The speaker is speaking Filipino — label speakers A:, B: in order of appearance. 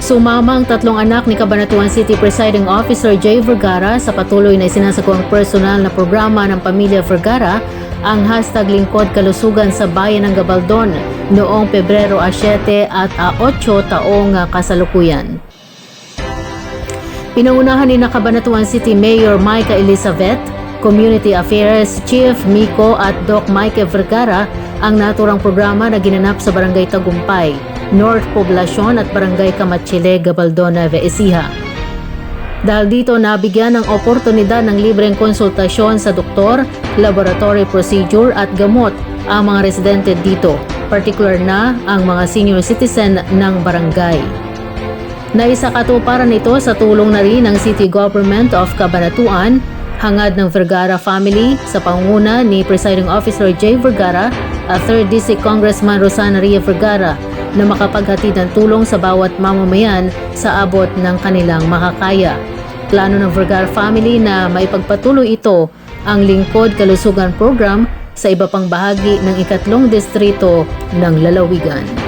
A: Sumama ang 3 anak ni Cabanatuan City Presiding Officer Jay Vergara sa patuloy na isinasagawang personal na programa ng Pamilya Vergara, ang hashtag Lingkod Kalusugan sa Bayan ng Gabaldon noong Pebrero 7 at 8 taong kasalukuyan. Pinangunahan ni Cabanatuan City Mayor Micah Elizabeth, Community Affairs Chief Miko at Doc Mike Vergara ang naturang programa na ginanap sa Barangay Tagumpay, North Poblacion at Barangay Kamatsile, Gabaldon, Nueva Ecija. Dahil dito nabigyan ng oportunidad ng libreng konsultasyon sa doktor, laboratory procedure at gamot ang mga residente dito, particular na ang mga senior citizen ng barangay. Naisakatuparan ito sa tulong na rin ng City Government of Cabanatuan, hangad ng Vergara family sa pangunguna ni Presiding Officer Jay Vergara at 3rd District Congressman Rosana Ria Vergara na makapaghatid ng tulong sa bawat mamamayan sa abot ng kanilang makakaya. Plano ng Vergara family na maipagpatuloy ito ang Lingkod Kalusugan Program sa iba pang bahagi ng 3 distrito ng lalawigan.